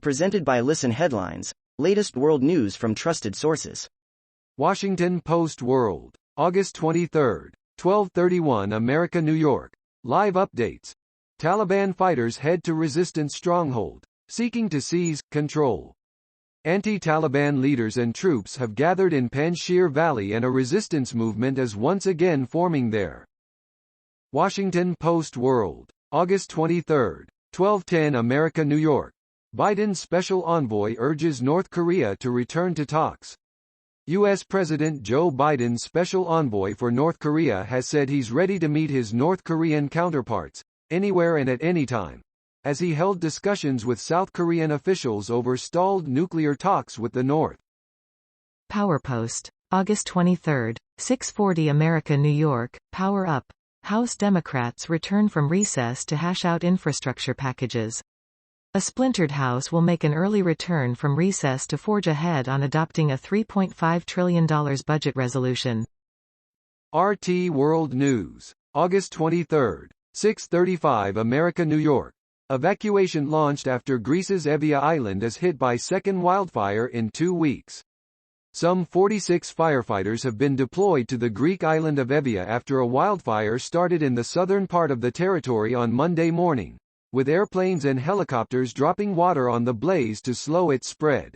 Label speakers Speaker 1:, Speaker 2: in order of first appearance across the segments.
Speaker 1: Presented by Listen Headlines, latest world news from trusted sources.
Speaker 2: Washington Post World, August 23, 12:31 America, New York. Live updates. Taliban fighters head to resistance stronghold, seeking to seize control. Anti-Taliban leaders and troops have gathered in Panjshir Valley and a resistance movement is once again forming there. Washington Post World, August 23, 12:10 America, New York. Biden's special envoy urges North Korea to return to talks. U.S. President Joe Biden's special envoy for North Korea has said he's ready to meet his North Korean counterparts, anywhere and at any time, as he held discussions with South Korean officials over stalled nuclear talks with the North.
Speaker 3: PowerPost, August 23, 6:40 America, New York. Power up. House Democrats return from recess to hash out infrastructure packages. A splintered House will make an early return from recess to forge ahead on adopting a $3.5 trillion budget resolution.
Speaker 2: RT World News, August 23, 6:35 America, New York. Evacuation launched after Greece's Evia Island is hit by second wildfire in 2 weeks. Some 46 firefighters have been deployed to the Greek island of Evia after a wildfire started in the southern part of the territory on Monday morning, with airplanes and helicopters dropping water on the blaze to slow its spread.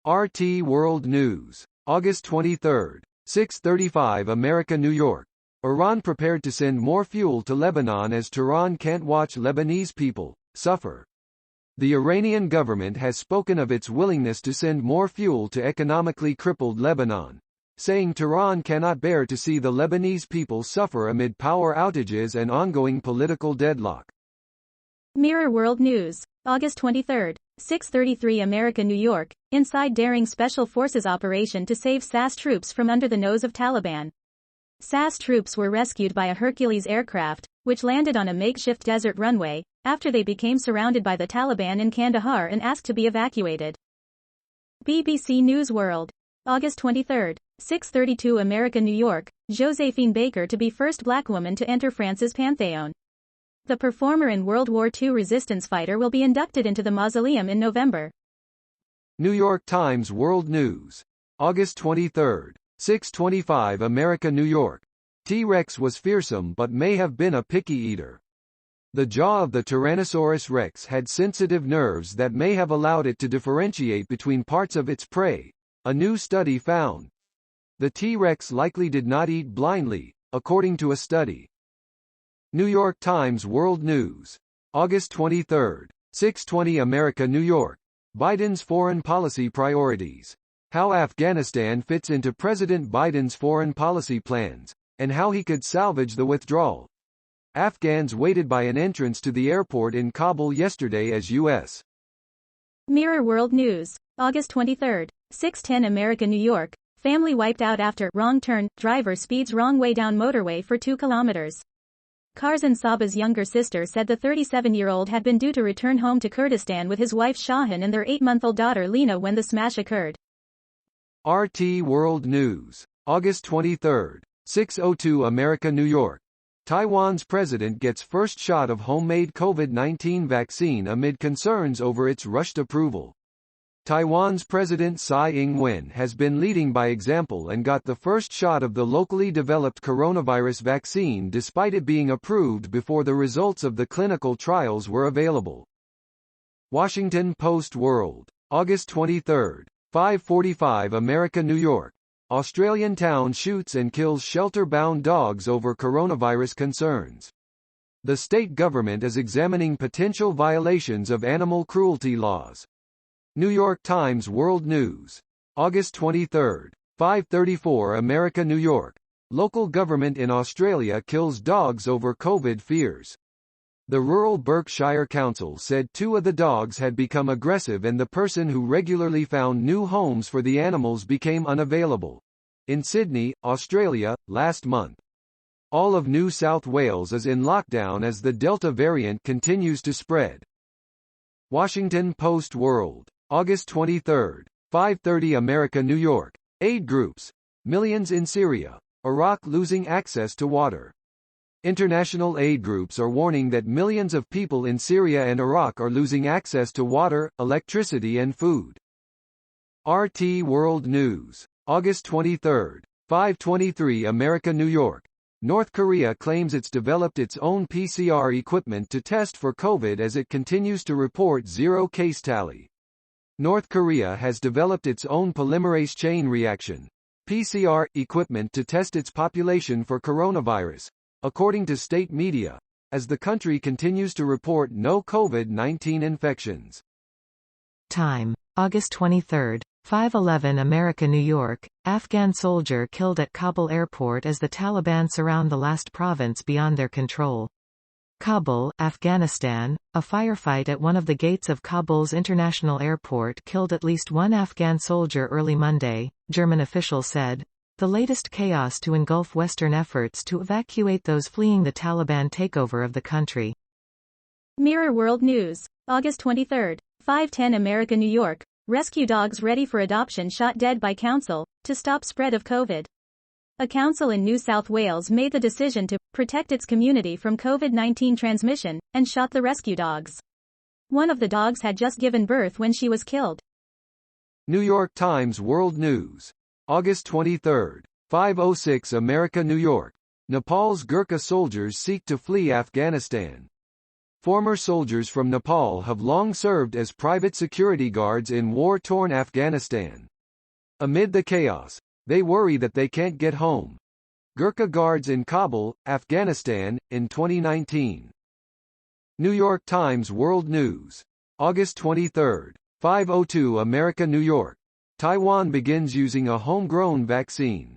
Speaker 2: RT World News, August 23, 6:35 America, New York. Iran prepared to send more fuel to Lebanon as Tehran can't watch Lebanese people suffer. The Iranian government has spoken of its willingness to send more fuel to economically crippled Lebanon, saying Tehran cannot bear to see the Lebanese people suffer amid power outages and ongoing political deadlock.
Speaker 4: Mirror World News, August 23, 6:33 America, New York. Inside daring Special Forces operation to save SAS troops from under the nose of Taliban. SAS troops were rescued by a Hercules aircraft, which landed on a makeshift desert runway, after they became surrounded by the Taliban in Kandahar and asked to be evacuated. BBC News World, August 23, 6:32 America, New York. Joséphine Baker to be first black woman to enter France's Pantheon. The performer and World War II resistance fighter will be inducted into the mausoleum in November.
Speaker 2: New York Times World News, August 23, 6:25 America, New York. T-Rex was fearsome but may have been a picky eater. The jaw of the Tyrannosaurus rex had sensitive nerves that may have allowed it to differentiate between parts of its prey, a new study found. The T-Rex likely did not eat blindly, according to a study. New York Times World News, August 23, 6:20 America, New York. Biden's foreign policy priorities. How Afghanistan fits into President Biden's foreign policy plans, and how he could salvage the withdrawal. Afghans waited by an entrance to the airport in Kabul yesterday as U.S.
Speaker 4: Mirror World News, August 23, 6:10 America, New York. Family wiped out after wrong turn, driver speeds wrong way down motorway for 2 kilometers. Karzan Saba's younger sister said the 37-year-old had been due to return home to Kurdistan with his wife Shahan and their 8-month-old daughter Lena when the smash occurred.
Speaker 2: RT World News, August 23, 6:02 America, New York. Taiwan's president gets first shot of homemade COVID-19 vaccine amid concerns over its rushed approval. Taiwan's President Tsai Ing-wen has been leading by example and got the first shot of the locally developed coronavirus vaccine despite it being approved before the results of the clinical trials were available. Washington Post World, August 23, 5:45 America, New York. Australian town shoots and kills shelter-bound dogs over coronavirus concerns. The state government is examining potential violations of animal cruelty laws. New York Times World News, August 23, 5:34 America, New York. Local government in Australia kills dogs over COVID fears. The rural Berkshire Council said 2 of the dogs had become aggressive and the person who regularly found new homes for the animals became unavailable. In Sydney, Australia, last month. All of New South Wales is in lockdown as the Delta variant continues to spread. Washington Post World, August 23, 5:30 America, New York. Aid groups. Millions in Syria. Iraq losing access to water. International aid groups are warning that millions of people in Syria and Iraq are losing access to water, electricity and food. RT World News. August 23. 5:23 America New York. North Korea claims it's developed its own PCR equipment to test for COVID as it continues to report zero case tally. North Korea has developed its own polymerase chain reaction (PCR) equipment to test its population for coronavirus, according to state media, as the country continues to report no COVID-19 infections.
Speaker 3: Time: August 23, 5:11 America New York. Afghan soldier killed at Kabul airport as the Taliban surround the last province beyond their control. Kabul, Afghanistan. A firefight at one of the gates of Kabul's international airport killed at least one Afghan soldier early Monday, German officials said. The latest chaos to engulf Western efforts to evacuate those fleeing the Taliban takeover of the country.
Speaker 4: Mirror World News. August 23, 5:10 America New York. Rescue dogs ready for adoption shot dead by council, to stop spread of COVID. A council in New South Wales made the decision to protect its community from COVID-19 transmission, and shot the rescue dogs. One of the dogs had just given birth when she was killed.
Speaker 2: New York Times World News. August 23, 5:06 America New York. Nepal's Gurkha soldiers seek to flee Afghanistan. Former soldiers from Nepal have long served as private security guards in war-torn Afghanistan. Amid the chaos, they worry that they can't get home. Gurkha guards in Kabul, Afghanistan, in 2019. New York Times World News. August 23, 5:02 America New York. Taiwan begins using a homegrown vaccine.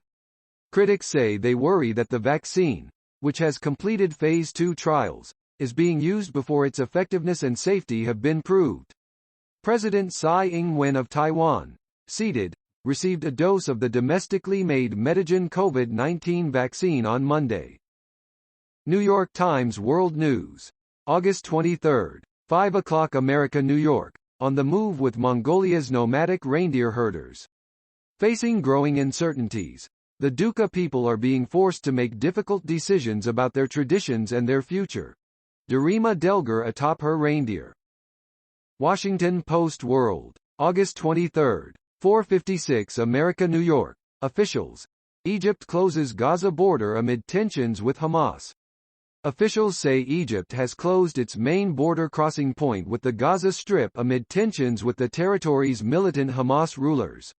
Speaker 2: Critics say they worry that the vaccine, which has completed Phase 2 trials, is being used before its effectiveness and safety have been proved. President Tsai Ing-wen of Taiwan, seated, received a dose of the domestically made Medigen COVID-19 vaccine on Monday. New York Times World News. August 23, 5 o'clock America New York. On the move with Mongolia's nomadic reindeer herders. Facing growing uncertainties, the Duka people are being forced to make difficult decisions about their traditions and their future. Darima Delgar atop her reindeer. Washington Post World. August 23, 4:56 America New York. Officials. Egypt closes Gaza border amid tensions with Hamas. Officials say Egypt has closed its main border crossing point with the Gaza Strip amid tensions with the territory's militant Hamas rulers.